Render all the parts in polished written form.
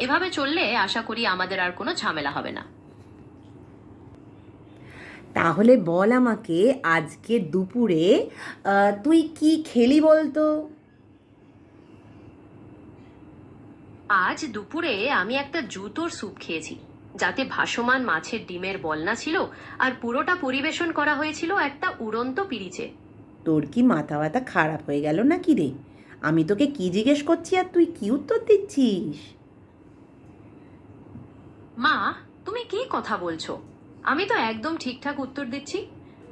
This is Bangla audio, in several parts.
এভাবে চললে আশা করি আমাদের আর কোনো ঝামেলা হবে না। তাহলে বল আমাকে আজকে দুপুরে তুই কি খেলি বলতো? আজ দুপুরে আমি একটা জুতোর স্যুপ খেয়েছি, যাতে ভাসমান মাছের ডিমের বলনা ছিল, আর পুরোটা পরিবেশন করা হয়েছিল একটা উড়ন্ত পিরিচে। তোর কি মাথা ব্যথা খারাপ হয়ে গেল নাকি রে? আমি তোকে কি জিজ্ঞেস করছি আর তুই কি উত্তর দিচ্ছিস? মা, তুমি কি কথা বলছো? আমি তো একদম ঠিকঠাক উত্তর দিচ্ছি।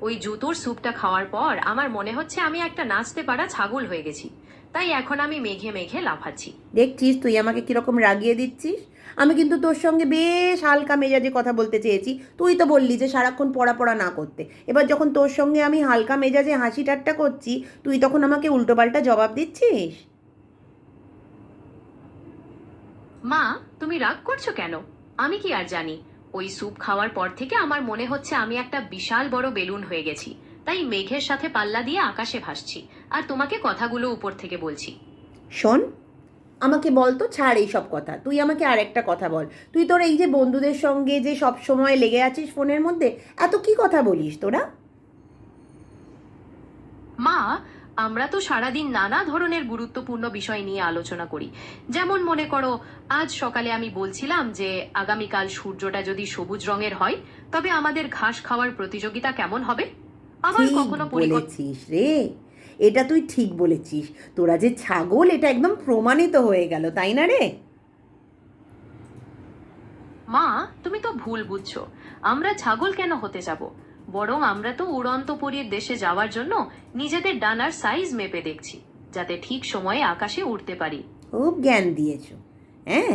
ওই জুতোর স্যুপটা খাওয়ার পর আমার মনে হচ্ছে আমি একটা নাচতে পারা ছাগল হয়ে গেছি, তাই এখন আমি মেঘে মেঘে লাফাচ্ছি। দেখছিস তুই আমাকে কীরকম রাগিয়ে দিচ্ছিস? আমি কিন্তু তোর সঙ্গে বেশ হালকা মেজাজে কথা বলতে চেয়েছি, তুই তো বললি যে সারাক্ষণ পড়া পড়া না করতে। এবার যখন তোর সঙ্গে আমি হালকা মেজাজে হাসি ঠাট্টা করছি, তুই তখন আমাকে উল্টোপাল্টা জবাব দিচ্ছিস। মা, তুমি রাগ করছো কেন? আমি কি আর জানি? ওই স্যুপ খাওয়ার পর থেকে আমার মনে হচ্ছে আমি একটা বিশাল বড় বেলুন হয়ে গেছি, তাই মেঘের সাথে পাল্লা দিয়ে আকাশে ভাসছি, আর তোমাকে কথাগুলো উপর থেকে বলছি। শোন, আমাকে বল তো, ছাড় এই সব কথা, তুই আমাকে আরেকটা কথা বল। তুই তোর এই যে বন্ধুদের সঙ্গে যে সব সময় লেগে আছিস ফোনের মধ্যে, এত কি কথা বলিস তোরা? মা, আমরা তো সারাদিন নানা ধরনের গুরুত্বপূর্ণ বিষয় নিয়ে আলোচনা করি। যেমন মনে করো, আজ সকালে আমি বলছিলাম যে আগামীকাল সূর্যটা যদি সবুজ রঙের হয়, তবে আমাদের ঘাস খাওয়ার প্রতিযোগিতা কেমন হবে। আবার ঠিক কখনো বলেছিস রে, এটা তুই ঠিক বলেছিস। তোরা যে ছাগল এটা একদম প্রমাণিত হয়ে গেল, তাই না রে? মা, তুমি তো ভুল বুঝছো। আমরা ছাগল কেন হতে যাব? বরং আমরা তো উড়ন্ত পরীর দেশে যাওয়ার জন্য নিজেদের ডানার সাইজ মেপে দেখছি, যাতে ঠিক সময়ে আকাশে উড়তে পারি। খুব জ্ঞান দিয়েছো। হ্যাঁ,